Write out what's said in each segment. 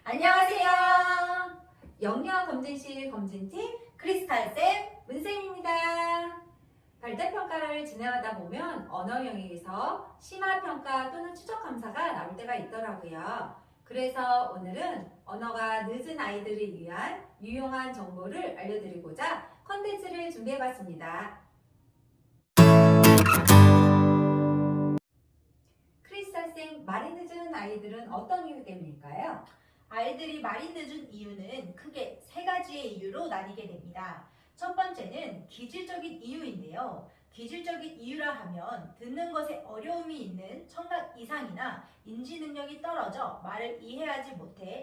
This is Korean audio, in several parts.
안녕하세요. 영양검진실 검진팀 크리스탈쌤 문쌤입니다. 발달평가를 진행하다 보면 언어 영역에서 심화평가 또는 추적감사가 나올 때가 있더라고요. 그래서 오늘은 언어가 늦은 아이들을 위한 유용한 정보를 알려드리고자 컨텐츠를 준비해봤습니다. 크리스탈쌤, 말이 늦은 아이들은 어떤 이유 때문일까요? 아이들이 말이 늦은 이유는 크게 세 가지의 이유로 나뉘게 됩니다. 첫 번째는 기질적인 이유인데요. 기질적인 이유라 하면 듣는 것에 어려움이 있는 청각 이상이나 인지 능력이 떨어져 말을 이해하지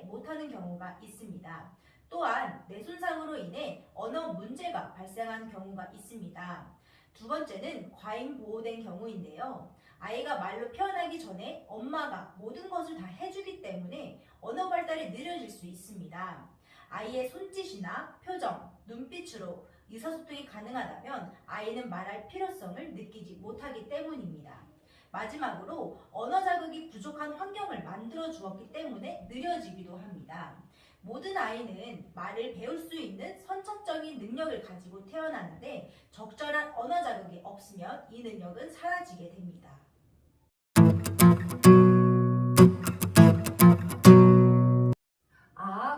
못하는 경우가 있습니다. 또한 뇌손상으로 인해 언어 문제가 발생한 경우가 있습니다. 두 번째는 과잉 보호된 경우인데요. 아이가 말로 표현하기 전에 엄마가 모든 것을 다 해주기 때문에 언어 발달이 느려질 수 있습니다. 아이의 손짓이나 표정, 눈빛으로 의사소통이 가능하다면 아이는 말할 필요성을 느끼지 못하기 때문입니다. 마지막으로 언어 자극이 부족한 환경을 만들어 주었기 때문에 느려지기도 합니다. 모든 아이는 말을 배울 수 있는 선천적인 능력을 가지고 태어나는데 적절한 언어 자극이 없으면 이 능력은 사라지게 됩니다.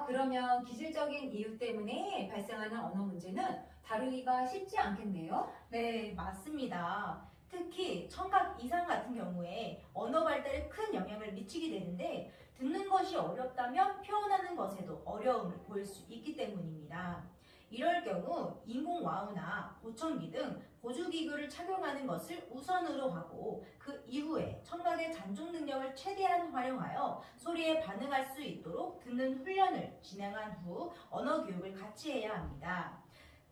그러면 기질적인 이유 때문에 발생하는 언어 문제는 다루기가 쉽지 않겠네요? 네, 맞습니다. 특히 청각 이상 같은 경우에 언어 발달에 큰 영향을 미치게 되는데 듣는 것이 어렵다면 표현하는 것에도 어려움을 보일 수 있기 때문입니다. 이럴 경우 인공와우나 보청기 등 보조기구를 착용하는 것을 우선으로 하고 그 이후에 청각의 잔존 능력을 최대한 활용하여 소리에 반응할 수 있도록 듣는 훈련을 진행한 후 언어 교육을 같이 해야 합니다.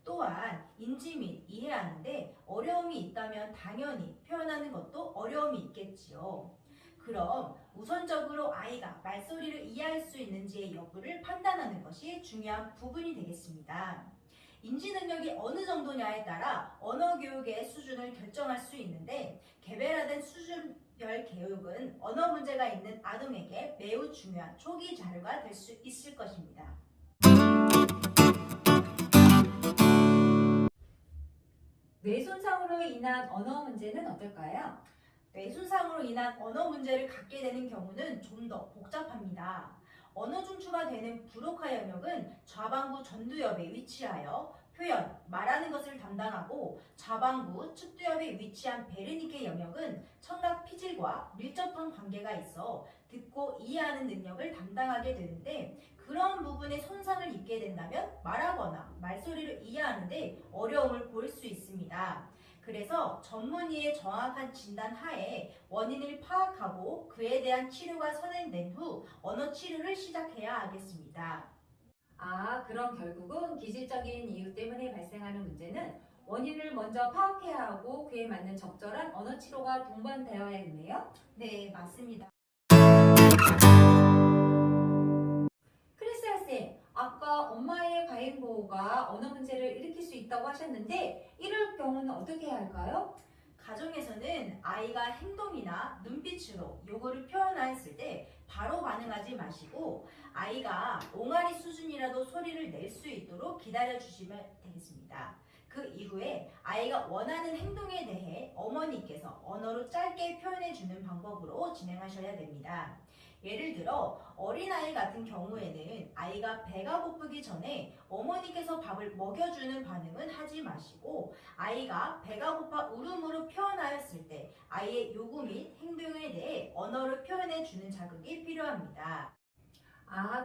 또한 인지 및 이해하는데 어려움이 있다면 당연히 표현하는 것도 어려움이 있겠지요. 그럼 우선적으로 아이가 말소리를 이해할 수 있는지의 여부를 판단하는 것이 중요한 부분이 되겠습니다. 인지 능력이 어느 정도냐에 따라 언어 교육의 수준을 결정할 수 있는데 개별화된 수준별 교육은 언어 문제가 있는 아동에게 매우 중요한 초기 자료가 될 수 있을 것입니다. 뇌손상으로 인한 언어 문제는 어떨까요? 뇌손상으로 인한 언어 문제를 갖게 되는 경우는 좀 더 복잡합니다. 언어 중추가 되는 브로카 영역은 좌반구 전두엽에 위치하여 표현, 말하는 것을 담당하고 좌반구 측두엽에 위치한 베르니케 영역은 청각 피질과 밀접한 관계가 있어 듣고 이해하는 능력을 담당하게 되는데 그런 부분에 손상을 입게 된다면 말하거나 말소리를 이해하는데 어려움을 보일 수 있습니다. 그래서 전문의의 정확한 진단 하에 원인을 파악하고 그에 대한 치료가 선행된 후 언어 치료를 시작해야 하겠습니다. 그럼 결국은 기질적인 이유 때문에 발생하는 문제는 원인을 먼저 파악해야 하고 그에 맞는 적절한 언어 치료가 동반되어야겠네요? 네, 맞습니다. 크리스탈쌤, 아까 엄마의 과잉 보호가 언어 문제를 일으킬 수 있다고 하셨는데 이럴 경우는 어떻게 해야 할까요? 가정에서는 아이가 행동이나 눈빛으로 요구를 표현하였을 때 바로 반응하지 마시고 아이가 옹알이 수준이라도 소리를 낼 수 있도록 기다려 주시면 되겠습니다. 그 이후에 아이가 원하는 행동에 대해 어머니께서 언어로 짧게 표현해 주는 방법으로 진행하셔야 됩니다. 예를 들어 어린아이 같은 경우에는 아이가 배가 고프기 전에 어머니께서 밥을 먹여주는 반응은 하지 마시고 아이가 배가 고파 울음으로 표현하였을 때 아이의 요구 및 행동에 대해 언어로 표현해 주는 자극이 필요합니다.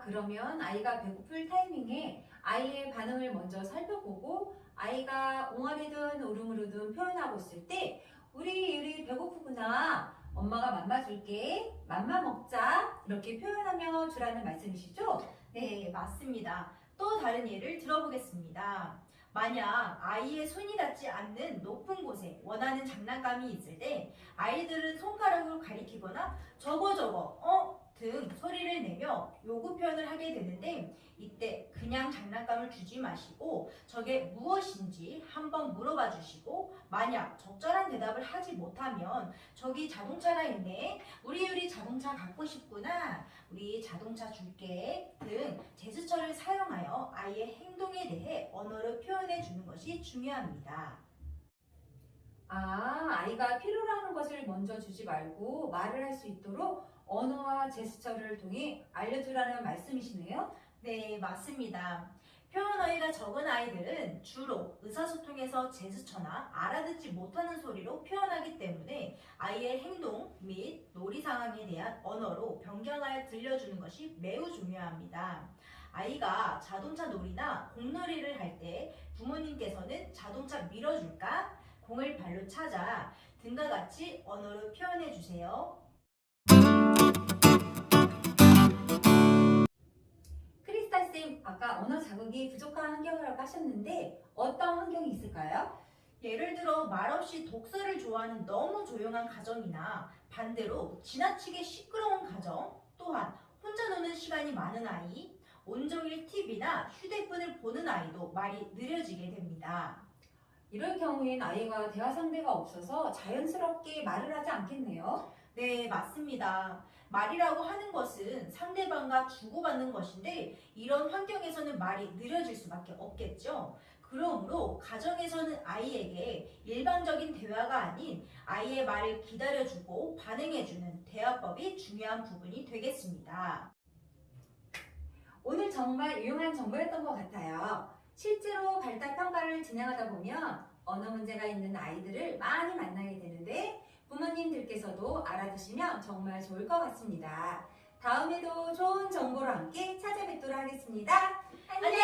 그러면 아이가 배고플 타이밍에 아이의 반응을 먼저 살펴보고 아이가 옹알이든 울음으로든 표현하고 있을 때 우리 배고프구나. 엄마가 맘마 줄게. 맘마 먹자. 이렇게 표현하며 주라는 말씀이시죠? 네, 맞습니다. 또 다른 예를 들어보겠습니다. 만약 아이의 손이 닿지 않는 높은 곳에 원하는 장난감이 있을 때 아이들은 손가락으로 가리키거나 저거 등 소리를 내며 요구 표현을 하게 되는데 이때 그냥 장난감을 주지 마시고 저게 무엇인지 한번 물어봐 주시고 만약 적절한 대답을 하지 못하면 저기 자동차가 있네. 우리 자동차 갖고 싶구나. 우리 자동차 줄게 등 제스처를 사용하여 아이의 행동에 대해 언어로 표현해 주는 것이 중요합니다. 아이가 필요로 하는 것을 먼저 주지 말고 말을 할 수 있도록 언어와 제스처를 통해 알려주라는 말씀이시네요. 네, 맞습니다. 표현 어휘가 적은 아이들은 주로 의사소통에서 제스처나 알아듣지 못하는 소리로 표현하기 때문에 아이의 행동 및 놀이 상황에 대한 언어로 변경하여 들려주는 것이 매우 중요합니다. 아이가 자동차 놀이나 공놀이를 할 때 부모님께서는 자동차 밀어줄까? 공을 발로 차자 등과 같이 언어로 표현해 주세요. 크리스탈쌤, 아까 언어 자극이 부족한 환경이라고 하셨는데 어떤 환경이 있을까요? 예를 들어 말없이 독서를 좋아하는 너무 조용한 가정이나 반대로 지나치게 시끄러운 가정, 또한 혼자 노는 시간이 많은 아이, 온종일 TV나 휴대폰을 보는 아이도 말이 느려지게 됩니다. 이럴 경우엔 아이가 대화 상대가 없어서 자연스럽게 말을 하지 않겠네요. 네, 맞습니다. 말이라고 하는 것은 상대방과 주고받는 것인데 이런 환경에서는 말이 느려질 수밖에 없겠죠. 그러므로 가정에서는 아이에게 일방적인 대화가 아닌 아이의 말을 기다려주고 반응해주는 대화법이 중요한 부분이 되겠습니다. 오늘 정말 유용한 정보였던 것 같아요. 실제로 발달 평가를 진행하다 보면 언어 문제가 있는 아이들을 많이 만나게 되는데 부모님들께서도 알아두시면 정말 좋을 것 같습니다. 다음에도 좋은 정보로 함께 찾아뵙도록 하겠습니다. 안녕!